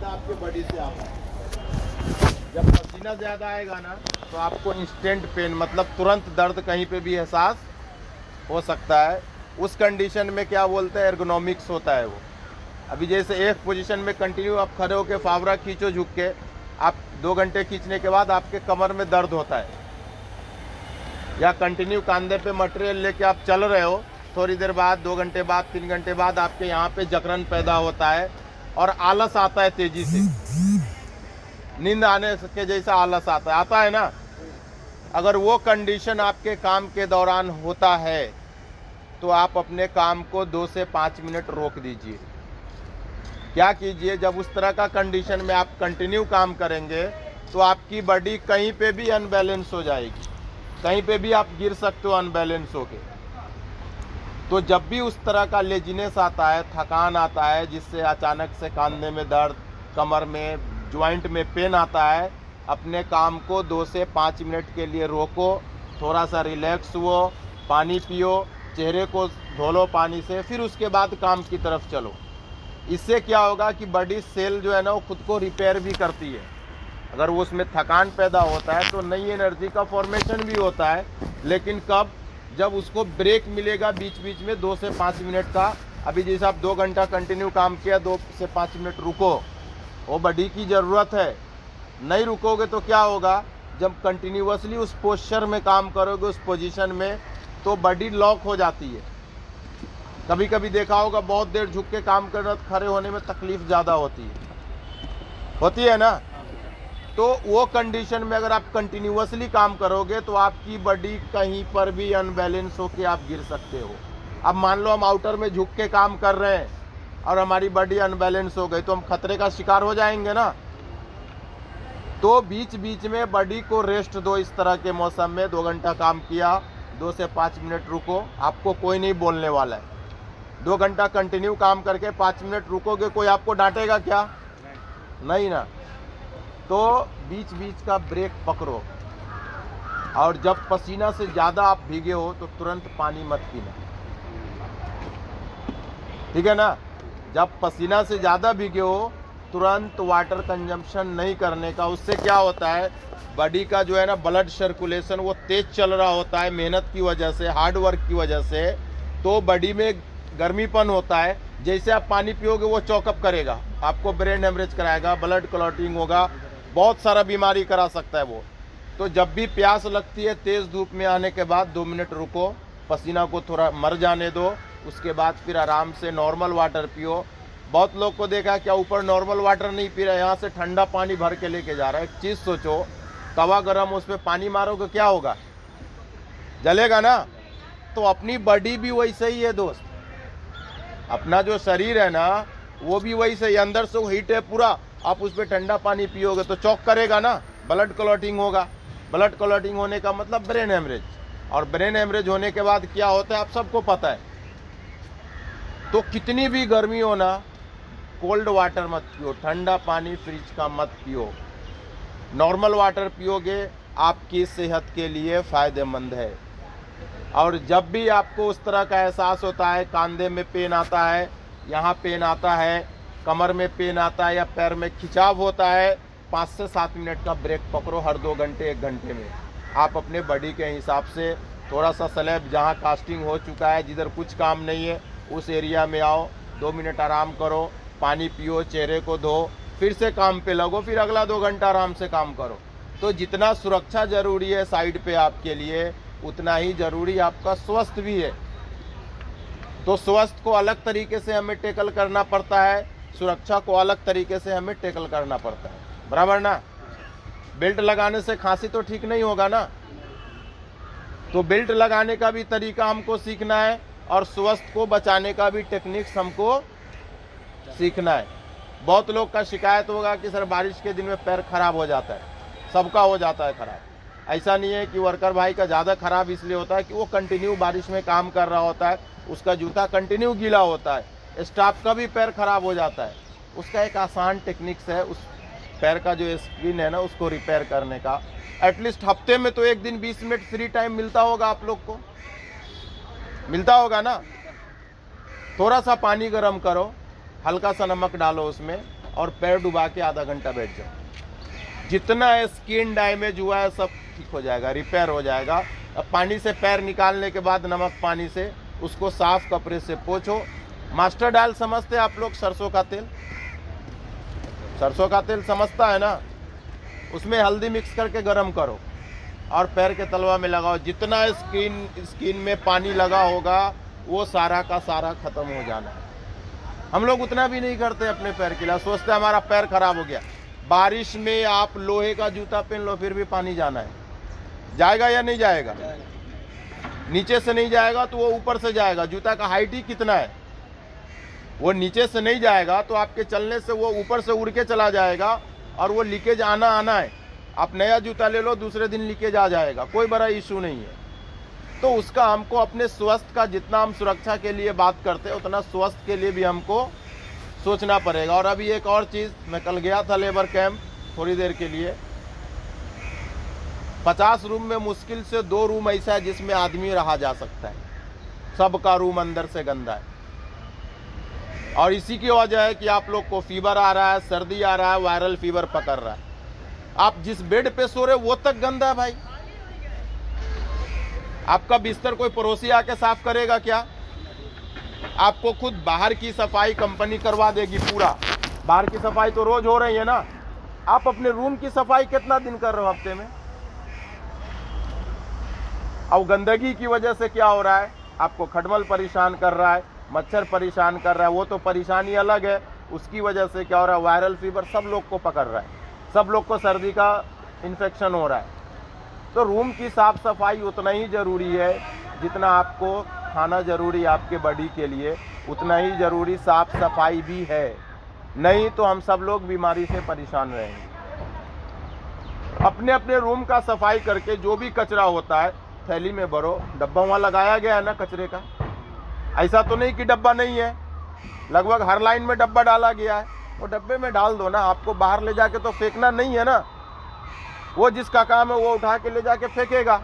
ज़्यादा आपके बॉडी से आता है। जब पसीना ज़्यादा आएगा ना तो आपको इंस्टेंट पेन मतलब तुरंत दर्द कहीं पे भी एहसास हो सकता है। उस कंडीशन में क्या बोलते हैं, एर्गोनॉमिक्स होता है वो। अभी जैसे एक पोजीशन में कंटिन्यू आप खड़े होकर फावड़ा खींचो झुक के, आप 2 घंटे खींचने के बाद आपके कमर में दर्द होता है। या कंटिन्यू कंधे पे मटेरियल लेके आप चल रहे हो, थोड़ी देर बाद 2 घंटे बाद 3 घंटे बाद आपके यहाँ पे जकड़न पैदा होता है और आलस आता है तेजी से, नींद आने के जैसा आलस आता है ना। अगर वो कंडीशन आपके काम के दौरान होता है तो आप अपने काम को 2 से 5 मिनट रोक दीजिए। क्या कीजिए, जब उस तरह का कंडीशन में आप कंटिन्यू काम करेंगे तो आपकी बॉडी कहीं पे भी अनबैलेंस हो जाएगी, कहीं पे भी आप गिर सकते हो अनबैलेंस होके। तो जब भी उस तरह का लेजीनेस आता है, थकान आता है, जिससे अचानक से कंधे में दर्द, कमर में, जॉइंट में पेन आता है, अपने काम को 2 से 5 मिनट के लिए रोको, थोड़ा सा रिलैक्स हुओ, पानी पियो, चेहरे को धो लो पानी से, फिर उसके बाद काम की तरफ चलो। इससे क्या होगा कि बॉडी सेल जो है ना वो खुद को रिपेयर भी करती है। अगर वो उसमें थकान पैदा होता है तो नई एनर्जी का फॉर्मेशन भी होता है, लेकिन कब, जब उसको ब्रेक मिलेगा बीच बीच में 2 से 5 मिनट का। अभी जैसे आप 2 घंटा कंटिन्यू काम किया, 2 से 5 मिनट रुको, वो बॉडी की ज़रूरत है। नहीं रुकोगे तो क्या होगा, जब कंटिन्यूअसली उस पोस्चर में काम करोगे, उस पोजीशन में, तो बॉडी लॉक हो जाती है। कभी कभी देखा होगा बहुत देर झुक के काम करना, खड़े होने में तकलीफ ज़्यादा होती है ना। तो वो कंडीशन में अगर आप कंटिन्यूअसली काम करोगे तो आपकी बॉडी कहीं पर भी अनबैलेंस होके आप गिर सकते हो। अब मान लो हम आउटर में झुक के काम कर रहे हैं और हमारी बॉडी अनबैलेंस हो गई तो हम खतरे का शिकार हो जाएंगे ना। तो बीच बीच में बॉडी को रेस्ट दो। इस तरह के मौसम में 2 घंटा काम किया, 2 से 5 मिनट रुको, आपको कोई नहीं बोलने वाला है। 2 घंटा कंटिन्यू काम करके 5 मिनट रुकोगे, कोई आपको डांटेगा क्या? नहीं ना। तो बीच बीच का ब्रेक पकड़ो, और जब पसीना से ज़्यादा आप भीगे हो तो तुरंत पानी मत पीना, ठीक है ना। जब पसीना से ज़्यादा भीगे हो तुरंत वाटर कंजम्पशन नहीं करने का। उससे क्या होता है, बॉडी का जो है ना ब्लड सर्कुलेशन वो तेज चल रहा होता है मेहनत की वजह से, हार्ड वर्क की वजह से, तो बॉडी में गर्मीपन होता है। जैसे आप पानी पियोगे वो चौकअप करेगा, आपको ब्रेन हेमरेज कराएगा, ब्लड क्लॉटिंग होगा, बहुत सारा बीमारी करा सकता है वो। तो जब भी प्यास लगती है, तेज़ धूप में आने के बाद 2 मिनट रुको, पसीना को थोड़ा मर जाने दो, उसके बाद फिर आराम से नॉर्मल वाटर पियो। बहुत लोग को देखा क्या ऊपर नॉर्मल वाटर नहीं पी रहा है, यहाँ से ठंडा पानी भर के लेके जा रहा है। एक चीज़ सोचो, तवा गरम, उस पर पानी मारोगे क्या होगा? जलेगा ना। तो अपनी बॉडी भी वैसे ही है दोस्त, अपना जो शरीर है ना वो भी वही से अंदर से हीट है पूरा। आप उस पर ठंडा पानी पियोगे तो चौक करेगा ना, ब्लड क्लॉटिंग होगा। ब्लड क्लॉटिंग होने का मतलब ब्रेन हेमरेज, और ब्रेन हेमरेज होने के बाद क्या होता है आप सबको पता है। तो कितनी भी गर्मी हो ना, कोल्ड वाटर मत पियो, ठंडा पानी फ्रिज का मत पियो, नॉर्मल वाटर पियोगे आपकी सेहत के लिए फ़ायदेमंद है। और जब भी आपको उस तरह का एहसास होता है, कंधे में पेन आता है, यहाँ पेन आता है, कमर में पेन आता है, या पैर में खिंचाव होता है, 5 से 7 मिनट का ब्रेक पकड़ो हर 2 घंटे 1 घंटे में। आप अपने बॉडी के हिसाब से थोड़ा सा स्लैब जहाँ कास्टिंग हो चुका है, जिधर कुछ काम नहीं है, उस एरिया में आओ, 2 मिनट आराम करो, पानी पियो, चेहरे को धो, फिर से काम पे लगो, फिर अगला 2 घंटा आराम से काम करो। तो जितना सुरक्षा ज़रूरी है साइड पे आपके लिए, उतना ही ज़रूरी आपका स्वस्थ भी है। तो स्वस्थ को अलग तरीके से हमें टैकल करना पड़ता है, सुरक्षा को अलग तरीके से हमें टैकल करना पड़ता है, बराबर ना। बेल्ट लगाने से खांसी तो ठीक नहीं होगा ना। तो बेल्ट लगाने का भी तरीका हमको सीखना है, और स्वस्थ को बचाने का भी टेक्निक्स हमको सीखना है। बहुत लोग का शिकायत होगा कि सर बारिश के दिन में पैर खराब हो जाता है, सबका हो जाता है खराब। ऐसा नहीं है कि वर्कर भाई का ज़्यादा खराब इसलिए होता है कि वो कंटिन्यू बारिश में काम कर रहा होता है, उसका जूता कंटिन्यू गीला होता है। स्टाफ का भी पैर खराब हो जाता है, उसका एक आसान टेक्निक्स है, उस पैर का जो स्किन है ना उसको रिपेयर करने का। एटलीस्ट हफ्ते में तो 1 दिन 20 मिनट फ्री टाइम मिलता होगा आप लोग को, मिलता होगा ना। थोड़ा सा पानी गर्म करो, हल्का सा नमक डालो उसमें, और पैर डुबा के आधा घंटा बैठ जाओ। जितना स्किन डैमेज हुआ है सब ठीक हो जाएगा, रिपेयर हो जाएगा। अब पानी से पैर निकालने के बाद नमक पानी से उसको साफ कपड़े से पोंछो। मास्टर ऑयल समझते आप लोग? सरसों का तेल, सरसों का तेल समझता है ना? उसमें हल्दी मिक्स करके गरम करो और पैर के तलवा में लगाओ। जितना स्किन में पानी लगा होगा वो सारा का सारा खत्म हो जाना है। हम लोग उतना भी नहीं करते अपने पैर के लिए, सोचते हमारा पैर खराब हो गया। बारिश में आप लोहे का जूता पहन लो फिर भी पानी जाना है, जाएगा या नहीं जाएगा? नीचे से नहीं जाएगा तो वो ऊपर से जाएगा। जूता का हाइट ही कितना है, वो नीचे से नहीं जाएगा तो आपके चलने से वो ऊपर से उड़ के चला जाएगा और वो लीकेज आना है। आप नया जूता ले लो, दूसरे दिन लीकेज आ जाएगा, कोई बड़ा इशू नहीं है। तो उसका हमको अपने स्वास्थ्य का, जितना हम सुरक्षा के लिए बात करते हैं उतना स्वास्थ्य के लिए भी हमको सोचना पड़ेगा। और अभी एक और चीज़, मैं कल गया था लेबर कैंप थोड़ी देर के लिए। 50 रूम में मुश्किल से 2 रूम ऐसा है जिसमें आदमी रहा जा सकता है, सबका रूम अंदर से गंदा है। और इसी की वजह है कि आप लोग को फीवर आ रहा है, सर्दी आ रहा है, वायरल फीवर पकड़ रहा है। आप जिस बेड पे सो रहे वो तक गंदा है भाई। आपका बिस्तर कोई पड़ोसी आके साफ करेगा क्या? आपको खुद बाहर की सफाई कंपनी करवा देगी पूरा। बाहर की सफाई तो रोज हो रही है ना, आप अपने रूम की सफाई कितना दिन कर रहे हो हफ्ते में? और गंदगी की वजह से क्या हो रहा है, आपको खटमल परेशान कर रहा है, मच्छर परेशान कर रहा है, वो तो परेशानी अलग है। उसकी वजह से क्या हो रहा है, वायरल फीवर सब लोग को पकड़ रहा है, सब लोग को सर्दी का इन्फेक्शन हो रहा है। तो रूम की साफ सफाई उतना ही ज़रूरी है जितना आपको खाना ज़रूरी है आपके बॉडी के लिए, उतना ही ज़रूरी साफ सफाई भी है। नहीं तो हम सब लोग बीमारी से परेशान रहेंगे। अपने अपने रूम का सफाई करके जो भी कचरा होता है थैली में भरो। डब्बा वहाँ लगाया गया है ना कचरे का, ऐसा तो नहीं कि डब्बा नहीं है, लगभग हर लाइन में डब्बा डाला गया है। वो डब्बे में डाल दो ना, आपको बाहर ले जाके तो फेंकना नहीं है ना। वो जिसका काम है वो उठा के ले जाके फेंकेगा,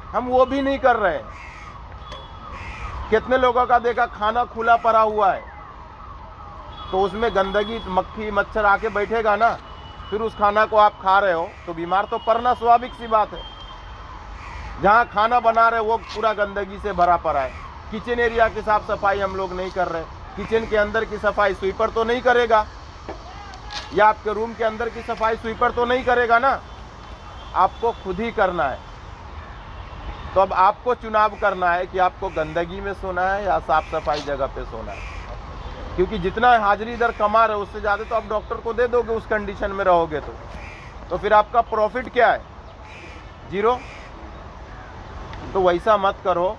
हम वो भी नहीं कर रहे हैं। कितने लोगों का देखा खाना खुला पड़ा हुआ है तो उसमें गंदगी, मक्खी मच्छर आके बैठेगा ना, फिर उस खाना को आप खा रहे हो तो बीमार तो पड़ना स्वाभाविक सी बात है। जहाँ खाना बना रहे वो पूरा गंदगी से भरा पड़ा है। किचन एरिया की साफ सफाई हम लोग नहीं कर रहे। किचन के अंदर की सफाई स्वीपर तो नहीं करेगा, या आपके रूम के अंदर की सफाई स्वीपर तो नहीं करेगा ना, आपको खुद ही करना है। तो अब आपको चुनाव करना है कि आपको गंदगी में सोना है या साफ सफाई जगह पे सोना है। क्योंकि जितना हाजिरी दर कमा रहे हो उससे ज़्यादा तो आप डॉक्टर को दे दोगे उस कंडीशन में रहोगे तो फिर आपका प्रॉफिट क्या है? 0। तो वैसा मत करो।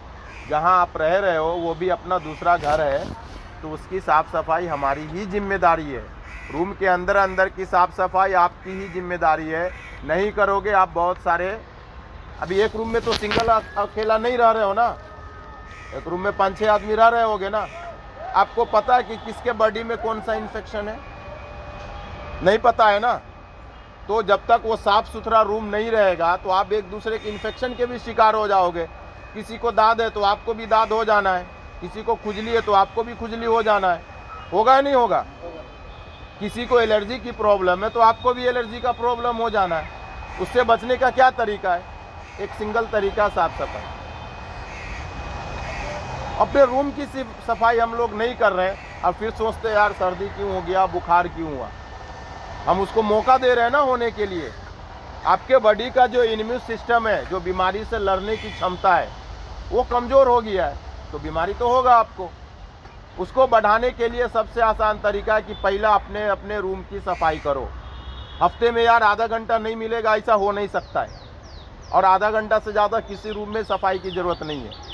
जहाँ आप रह रहे हो वो भी अपना दूसरा घर है, तो उसकी साफ़ सफाई हमारी ही जिम्मेदारी है। रूम के अंदर की साफ़ सफाई आपकी ही जिम्मेदारी है। नहीं करोगे आप बहुत सारे, अभी एक रूम में तो सिंगल अकेला नहीं रह रहे हो ना, एक रूम में 5-6 आदमी रह रहे होगे ना। आपको पता है कि किसके बॉडी में कौन सा इन्फेक्शन है? नहीं पता है ना। तो जब तक वो साफ़ सुथरा रूम नहीं रहेगा तो आप एक दूसरे के इन्फेक्शन के भी शिकार हो जाओगे। किसी को दाद है तो आपको भी दाद हो जाना है, किसी को खुजली है तो आपको भी खुजली हो जाना है। होगा या नहीं होगा? किसी को एलर्जी की प्रॉब्लम है तो आपको भी एलर्जी का प्रॉब्लम हो जाना है। उससे बचने का क्या तरीका है? एक सिंगल तरीका, साफ सफाई। अपने रूम की सफाई हम लोग नहीं कर रहे हैं और फिर सोचते यार सर्दी क्यों हो गया, बुखार क्यों हुआ। हम उसको मौका दे रहे हैं ना होने के लिए। आपके बॉडी का जो इम्यून सिस्टम है, जो बीमारी से लड़ने की क्षमता है, वो कमज़ोर हो गया है तो बीमारी तो होगा आपको। उसको बढ़ाने के लिए सबसे आसान तरीका है कि पहला अपने रूम की सफाई करो। हफ्ते में यार आधा घंटा नहीं मिलेगा ऐसा हो नहीं सकता है, और आधा घंटा से ज़्यादा किसी रूम में सफाई की ज़रूरत नहीं है।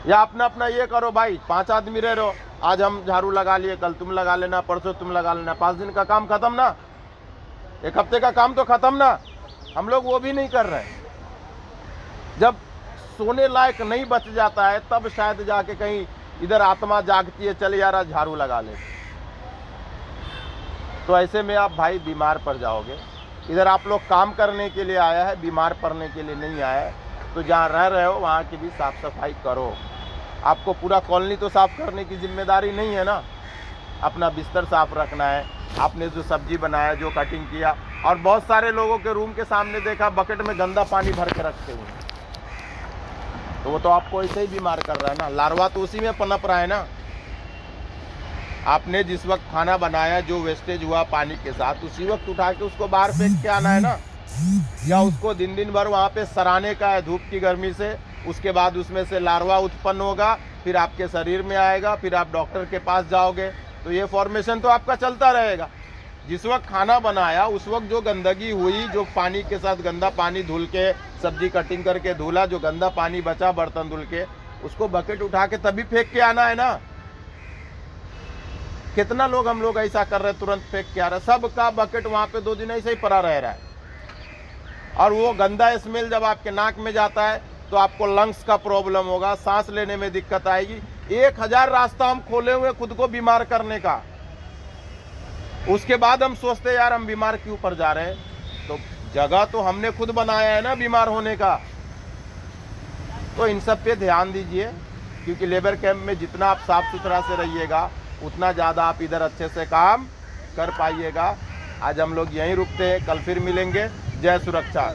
या अपना ये करो भाई, 5 आदमी रह रहे हो, आज हम झाड़ू लगा लिए, कल तुम लगा लेना, परसों तुम लगा लेना, 5 दिन का काम खत्म ना, एक हफ्ते का काम तो खत्म ना। हम लोग वो भी नहीं कर रहे हैं। जब सोने लायक नहीं बच जाता है तब शायद जाके कहीं इधर आत्मा जागती है, चल यार झाड़ू लगा ले। तो ऐसे में आप भाई बीमार पड़ जाओगे। इधर आप लोग काम करने के लिए आया है, बीमार पड़ने के लिए नहीं आया है। तो जहाँ रह रहे हो वहाँ की भी साफ़ सफाई करो। आपको पूरा कॉलोनी तो साफ़ करने की जिम्मेदारी नहीं है ना। अपना बिस्तर साफ़ रखना है, आपने जो सब्जी बनाया, जो कटिंग किया, और बहुत सारे लोगों के रूम के सामने देखा बकेट में गंदा पानी भर के रखते हुए, तो वो तो आपको ऐसे ही बीमार कर रहा है ना, लार्वा तो उसी में पनप रहा है ना। आपने जिस वक्त खाना बनाया, जो वेस्टेज हुआ पानी के साथ, उसी वक्त उठा के उसको बाहर फेंक के आना है ना, या उसको दिन दिन भर वहाँ पे सराने का है धूप की गर्मी से, उसके बाद उसमें से लार्वा उत्पन्न होगा, फिर आपके शरीर में आएगा, फिर आप डॉक्टर के पास जाओगे, तो ये फॉर्मेशन तो आपका चलता रहेगा। जिस वक्त खाना बनाया उस वक्त जो गंदगी हुई, जो पानी के साथ गंदा पानी धुल के सब्जी कटिंग करके धुला, जो गंदा पानी बचा बर्तन धुल के, उसको बकेट उठा के तभी फेंक के आना है ना। कितना लोग हम लोग ऐसा कर रहे हैं, तुरंत फेंक के आ रहे हैं, सबका बकेट वहां पे 2 दिन ऐसे ही पड़ा रह रहा है। और वो गंदा स्मेल जब आपके नाक में जाता है तो आपको लंग्स का प्रॉब्लम होगा, सांस लेने में दिक्कत आएगी। 1000 रास्ता हम खोले हुए खुद को बीमार करने का, उसके बाद हम सोचते यार हम बीमार क्यों पड़ जा रहे हैं। तो जगह तो हमने खुद बनाया है ना बीमार होने का। तो इन सब पे ध्यान दीजिए, क्योंकि लेबर कैंप में जितना आप साफ सुथरा से रहिएगा उतना ज़्यादा आप इधर अच्छे से काम कर पाइएगा। आज हम लोग यहीं रुकते हैं, कल फिर मिलेंगे। जय सुरक्षा।